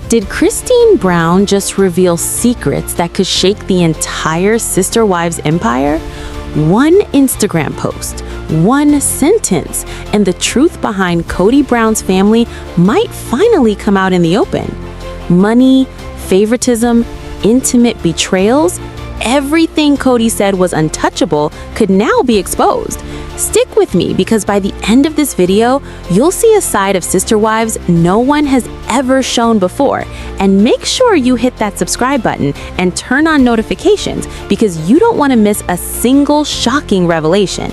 Did Christine Brown just reveal secrets that could shake the entire Sister Wives empire? One Instagram post, one sentence, and the truth behind Cody Brown's family might finally come out in the open. Money, favoritism, intimate betrayals, everything Cody said was untouchable could now be exposed. Stick with me, because by the end of this video, you'll see a side of Sister Wives no one has ever shown before. And make sure you hit that subscribe button and turn on notifications, because you don't want to miss a single shocking revelation.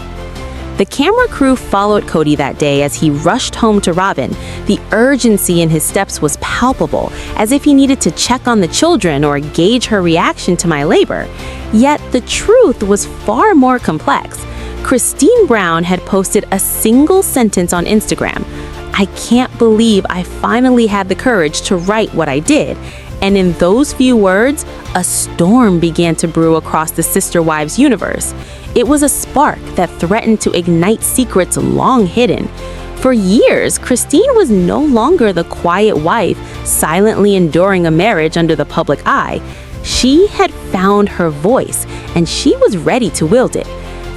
The camera crew followed Cody that day as he rushed home to Robin. The urgency in his steps was palpable, as if he needed to check on the children or gauge her reaction to my labor. Yet the truth was far more complex. Christine Brown had posted a single sentence on Instagram: "I can't believe I finally had the courage to write what I did." And in those few words, a storm began to brew across the Sister Wives universe. It was a spark that threatened to ignite secrets long hidden. For years, Christine was no longer the quiet wife, silently enduring a marriage under the public eye. She had found her voice, and she was ready to wield it.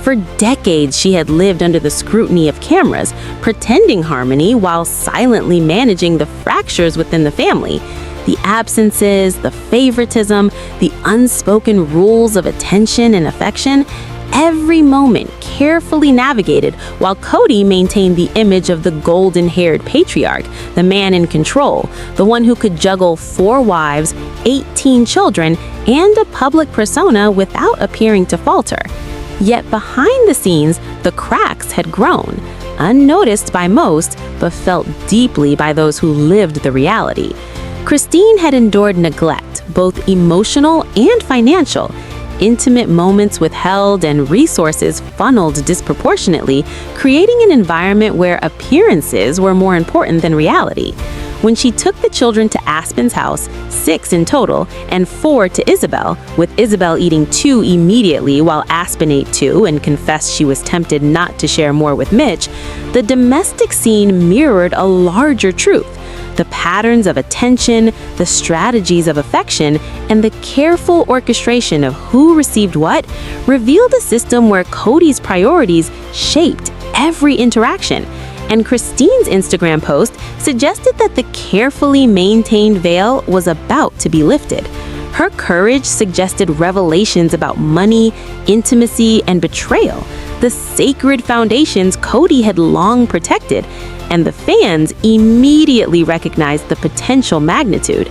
For decades, she had lived under the scrutiny of cameras, pretending harmony while silently managing the fractures within the family. The absences, the favoritism, the unspoken rules of attention and affection, every moment carefully navigated, while Cody maintained the image of the golden-haired patriarch, the man in control, the one who could juggle 4 wives, 18 children, and a public persona without appearing to falter. Yet behind the scenes, the cracks had grown, unnoticed by most, but felt deeply by those who lived the reality. Christine had endured neglect, both emotional and financial, intimate moments withheld, and resources funneled disproportionately, creating an environment where appearances were more important than reality. When she took the children to Aspen's house, 6 in total, and 4 to Isabel, with Isabel eating 2 immediately while Aspen ate 2 and confessed she was tempted not to share more with Mitch, the domestic scene mirrored a larger truth. The patterns of attention, the strategies of affection, and the careful orchestration of who received what revealed a system where Cody's priorities shaped every interaction. And Christine's Instagram post suggested that the carefully maintained veil was about to be lifted. Her courage suggested revelations about money, intimacy, and betrayal, the sacred foundations Cody had long protected, and the fans immediately recognized the potential magnitude.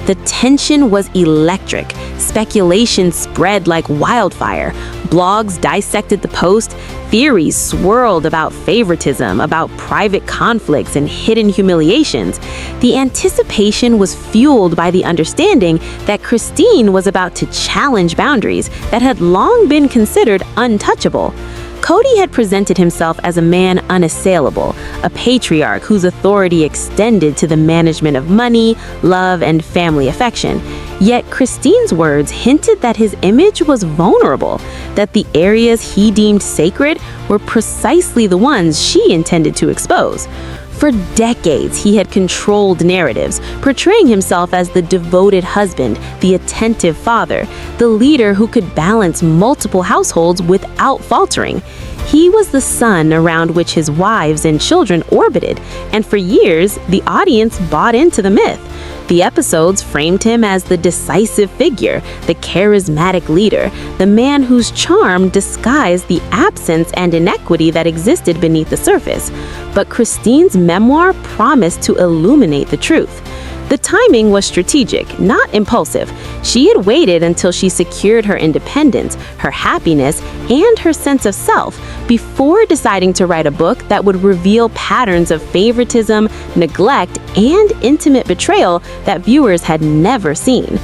The tension was electric. Speculation spread like wildfire. Blogs dissected the post. Theories swirled about favoritism, about private conflicts and hidden humiliations. The anticipation was fueled by the understanding that Christine was about to challenge boundaries that had long been considered untouchable. Cody had presented himself as a man unassailable, a patriarch whose authority extended to the management of money, love, and family affection. Yet Christine's words hinted that his image was vulnerable, that the areas he deemed sacred were precisely the ones she intended to expose. For decades, he had controlled narratives, portraying himself as the devoted husband, the attentive father, the leader who could balance multiple households without faltering. He was the sun around which his wives and children orbited, and for years, the audience bought into the myth. The episodes framed him as the decisive figure, the charismatic leader, the man whose charm disguised the absence and inequity that existed beneath the surface. But Christine's memoir promised to illuminate the truth. The timing was strategic, not impulsive. She had waited until she secured her independence, her happiness, and her sense of self before deciding to write a book that would reveal patterns of favoritism, neglect, and intimate betrayal that viewers had never seen.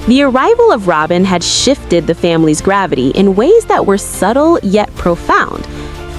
The arrival of Robin had shifted the family's gravity in ways that were subtle yet profound.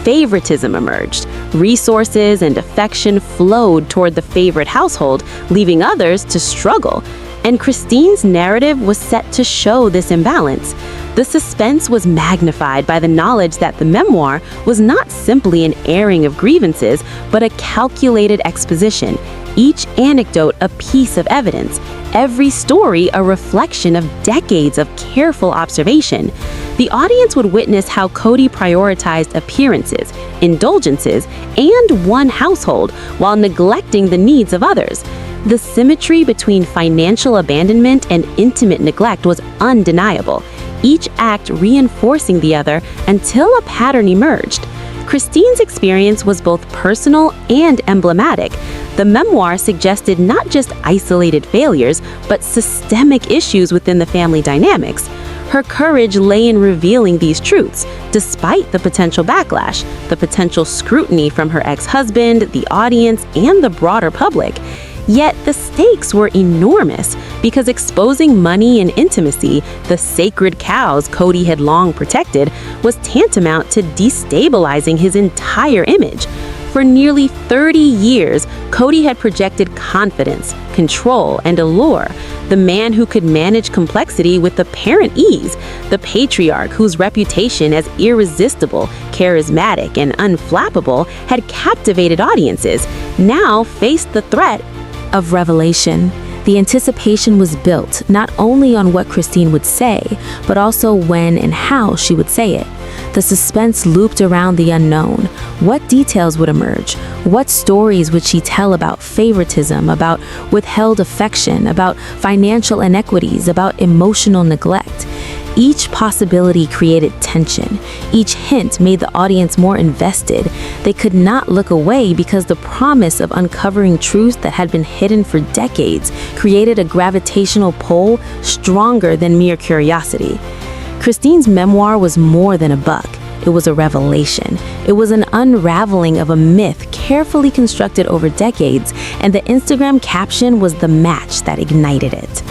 Favoritism emerged. Resources and affection flowed toward the favorite household, leaving others to struggle. And Christine's narrative was set to show this imbalance. The suspense was magnified by the knowledge that the memoir was not simply an airing of grievances, but a calculated exposition, each anecdote a piece of evidence, every story a reflection of decades of careful observation. The audience would witness how Cody prioritized appearances, indulgences, and one household while neglecting the needs of others. The symmetry between financial abandonment and intimate neglect was undeniable, each act reinforcing the other until a pattern emerged. Christine's experience was both personal and emblematic. The memoir suggested not just isolated failures, but systemic issues within the family dynamics. Her courage lay in revealing these truths, despite the potential backlash, the potential scrutiny from her ex-husband, the audience, and the broader public. Yet the stakes were enormous because exposing money and intimacy, the sacred cows Cody had long protected, was tantamount to destabilizing his entire image. For nearly 30 years, Cody had projected confidence, control, and allure. The man who could manage complexity with apparent ease, the patriarch whose reputation as irresistible, charismatic, and unflappable had captivated audiences, now faced the threat of revelation. The anticipation was built not only on what Christine would say, but also when and how she would say it. The suspense looped around the unknown. What details would emerge? What stories would she tell about favoritism, about withheld affection, about financial inequities, about emotional neglect? Each possibility created tension. Each hint made the audience more invested. They could not look away because the promise of uncovering truths that had been hidden for decades created a gravitational pull stronger than mere curiosity. Christine's memoir was more than a book. It was a revelation. It was an unraveling of a myth carefully constructed over decades, and the Instagram caption was the match that ignited it.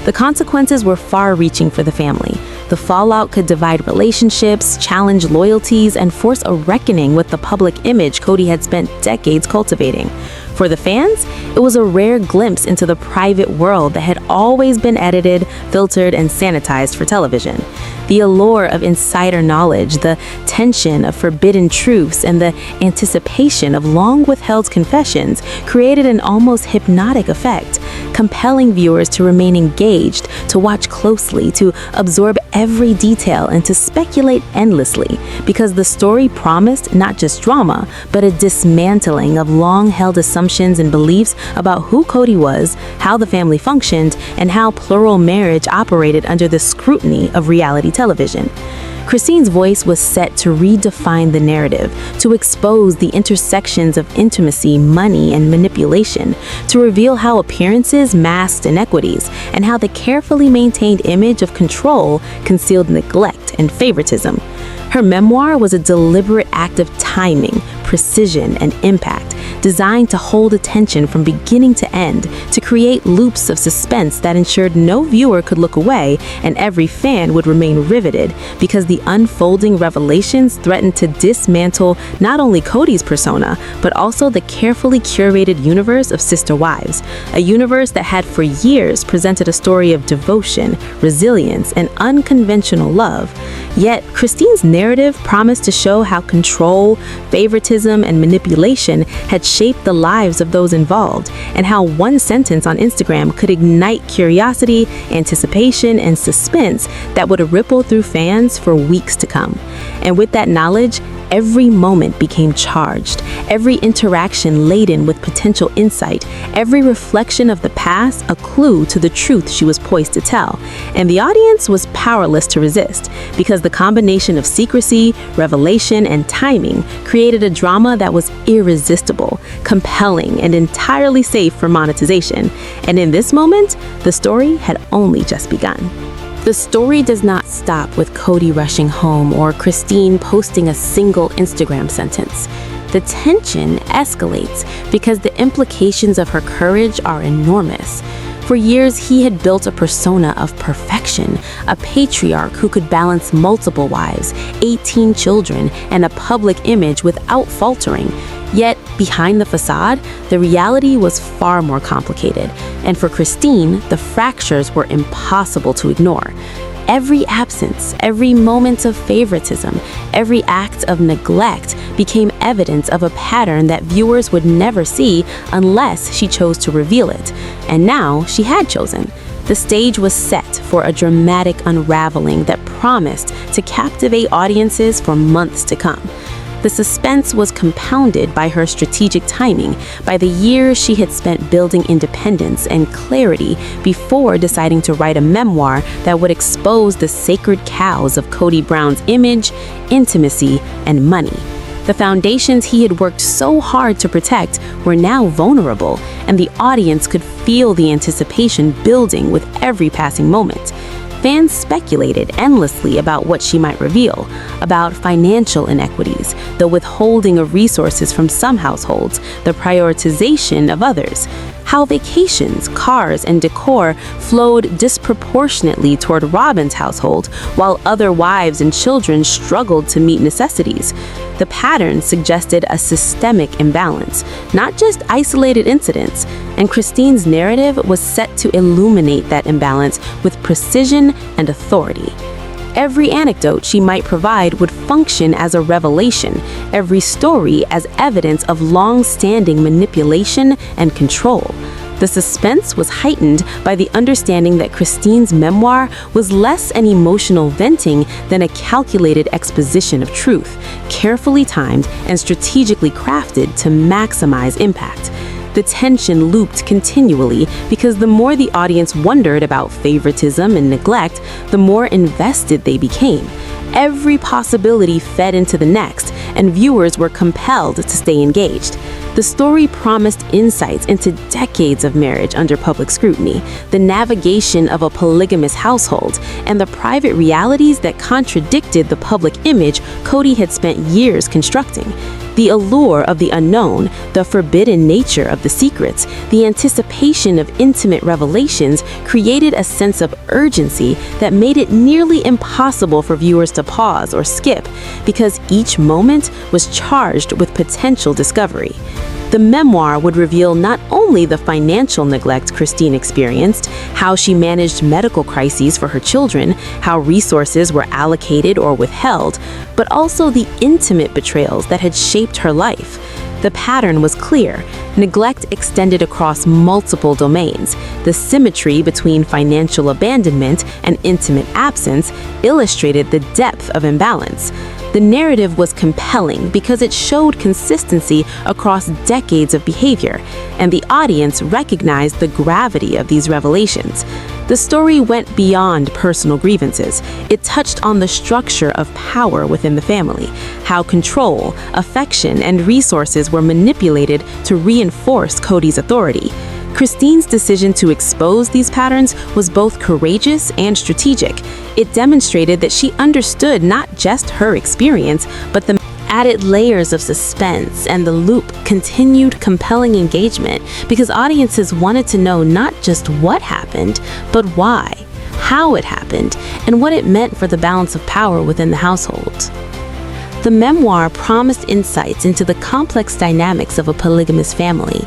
The consequences were far-reaching for the family. The fallout could divide relationships, challenge loyalties, and force a reckoning with the public image Cody had spent decades cultivating. For the fans, it was a rare glimpse into the private world that had always been edited, filtered, and sanitized for television. The allure of insider knowledge, the tension of forbidden truths, and the anticipation of long-withheld confessions created an almost hypnotic effect, compelling viewers to remain engaged, to watch closely, to absorb every detail, and to speculate endlessly, because the story promised not just drama, but a dismantling of long-held assumptions and beliefs about who Cody was, how the family functioned, and how plural marriage operated under the scrutiny of reality television. Christine's voice was set to redefine the narrative, to expose the intersections of intimacy, money, and manipulation, to reveal how appearances masked inequities, and how the carefully maintained image of control concealed neglect and favoritism. Her memoir was a deliberate act of timing, precision, and impact, designed to hold attention from beginning to end, to create loops of suspense that ensured no viewer could look away and every fan would remain riveted, because the unfolding revelations threatened to dismantle not only Cody's persona, but also the carefully curated universe of Sister Wives, a universe that had for years presented a story of devotion, resilience, and unconventional love. Yet, Christine's narrative promised to show how control, favoritism, and manipulation had shaped the lives of those involved, and how one sentence on Instagram could ignite curiosity, anticipation, and suspense that would ripple through fans for weeks to come. And with that knowledge, every moment became charged, every interaction laden with potential insight, every reflection of the past a clue to the truth she was poised to tell. And the audience was powerless to resist, because the combination of secrecy, revelation, and timing created a drama that was irresistible, compelling, and entirely safe for monetization. And in this moment, the story had only just begun. The story does not stop with Cody rushing home or Christine posting a single Instagram sentence. The tension escalates because the implications of her courage are enormous. For years, he had built a persona of perfection, a patriarch who could balance multiple wives, 18 children, and a public image without faltering. Yet, behind the facade, the reality was far more complicated. And for Christine, the fractures were impossible to ignore. Every absence, every moment of favoritism, every act of neglect became evidence of a pattern that viewers would never see unless she chose to reveal it. And now she had chosen. The stage was set for a dramatic unraveling that promised to captivate audiences for months to come. The suspense was compounded by her strategic timing, by the years she had spent building independence and clarity before deciding to write a memoir that would expose the sacred cows of Cody Brown's image, intimacy, and money. The foundations he had worked so hard to protect were now vulnerable, and the audience could feel the anticipation building with every passing moment. Fans speculated endlessly about what she might reveal, about financial inequities, the withholding of resources from some households, the prioritization of others, how vacations, cars, and decor flowed disproportionately toward Robin's household, while other wives and children struggled to meet necessities. The pattern suggested a systemic imbalance, not just isolated incidents, and Christine's narrative was set to illuminate that imbalance with precision and authority. Every anecdote she might provide would function as a revelation, every story as evidence of long-standing manipulation and control. The suspense was heightened by the understanding that Christine's memoir was less an emotional venting than a calculated exposition of truth, carefully timed and strategically crafted to maximize impact. The tension looped continually because the more the audience wondered about favoritism and neglect, the more invested they became. Every possibility fed into the next, and viewers were compelled to stay engaged. The story promised insights into decades of marriage under public scrutiny, the navigation of a polygamous household, and the private realities that contradicted the public image Cody had spent years constructing. The allure of the unknown, the forbidden nature of the secrets, the anticipation of intimate revelations created a sense of urgency that made it nearly impossible for viewers to pause or skip, because each moment was charged with potential discovery. The memoir would reveal not only the financial neglect Christine experienced, how she managed medical crises for her children, how resources were allocated or withheld, but also the intimate betrayals that had shaped her life. The pattern was clear. Neglect extended across multiple domains. The symmetry between financial abandonment and intimate absence illustrated the depth of imbalance. The narrative was compelling because it showed consistency across decades of behavior, and the audience recognized the gravity of these revelations. The story went beyond personal grievances. It touched on the structure of power within the family, how control, affection, and resources were manipulated to reinforce Cody's authority. Christine's decision to expose these patterns was both courageous and strategic. It demonstrated that she understood not just her experience, but the added layers of suspense, and the loop continued compelling engagement because audiences wanted to know not just what happened, but why, how it happened, and what it meant for the balance of power within the household. The memoir promised insights into the complex dynamics of a polygamous family,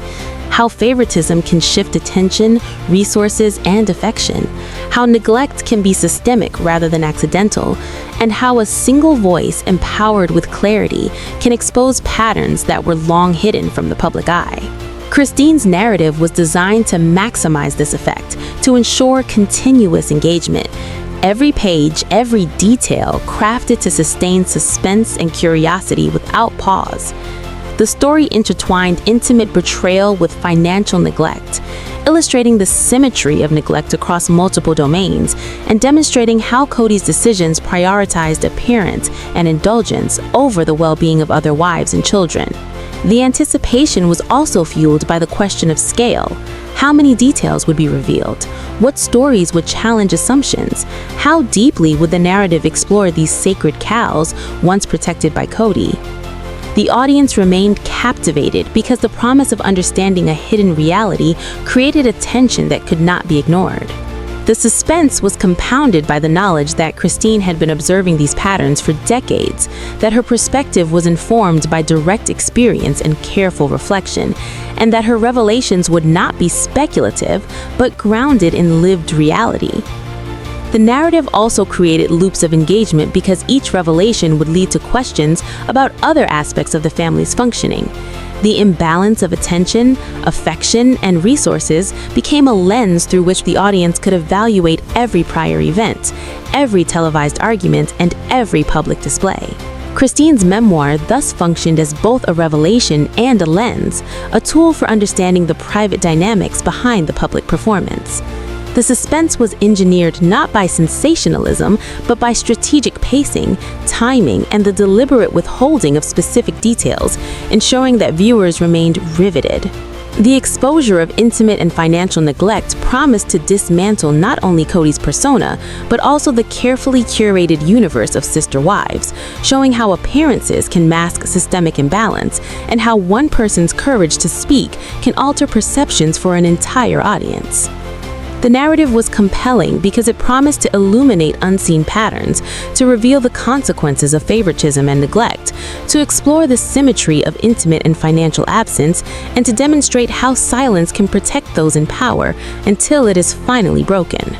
how favoritism can shift attention, resources, and affection, how neglect can be systemic rather than accidental, and how a single voice empowered with clarity can expose patterns that were long hidden from the public eye. Christine's narrative was designed to maximize this effect, to ensure continuous engagement. Every page, every detail crafted to sustain suspense and curiosity without pause. The story intertwined intimate betrayal with financial neglect, illustrating the symmetry of neglect across multiple domains and demonstrating how Cody's decisions prioritized appearance and indulgence over the well-being of other wives and children. The anticipation was also fueled by the question of scale. How many details would be revealed? What stories would challenge assumptions? How deeply would the narrative explore these sacred cows once protected by Cody? The audience remained captivated because the promise of understanding a hidden reality created a tension that could not be ignored. The suspense was compounded by the knowledge that Christine had been observing these patterns for decades, that her perspective was informed by direct experience and careful reflection, and that her revelations would not be speculative, but grounded in lived reality. The narrative also created loops of engagement because each revelation would lead to questions about other aspects of the family's functioning. The imbalance of attention, affection, and resources became a lens through which the audience could evaluate every prior event, every televised argument, and every public display. Christine's memoir thus functioned as both a revelation and a lens, a tool for understanding the private dynamics behind the public performance. The suspense was engineered not by sensationalism, but by strategic pacing, timing, and the deliberate withholding of specific details, ensuring that viewers remained riveted. The exposure of intimate and financial neglect promised to dismantle not only Cody's persona, but also the carefully curated universe of sister wives, showing how appearances can mask systemic imbalance and how one person's courage to speak can alter perceptions for an entire audience. The narrative was compelling because it promised to illuminate unseen patterns, to reveal the consequences of favoritism and neglect, to explore the symmetry of intimate and financial absence, and to demonstrate how silence can protect those in power until it is finally broken.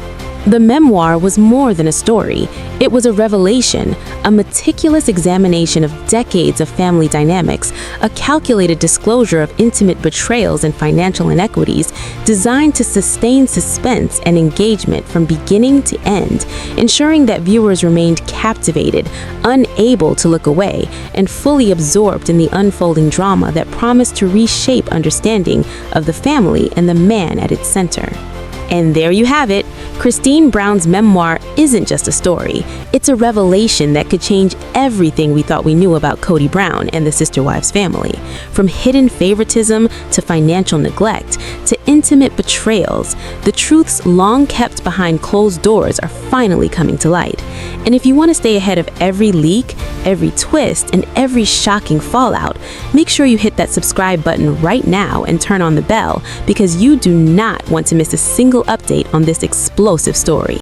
The memoir was more than a story. It was a revelation, a meticulous examination of decades of family dynamics, a calculated disclosure of intimate betrayals and financial inequities, designed to sustain suspense and engagement from beginning to end, ensuring that viewers remained captivated, unable to look away, and fully absorbed in the unfolding drama that promised to reshape understanding of the family and the man at its center. And there you have it. Christine Brown's memoir isn't just a story. It's a revelation that could change everything we thought we knew about Cody Brown and the Sister Wives family. From hidden favoritism to financial neglect to intimate betrayals, the truths long kept behind closed doors are finally coming to light. And if you want to stay ahead of every leak, every twist, and every shocking fallout, make sure you hit that subscribe button right now and turn on the bell, because you do not want to miss a single update on this explosive story.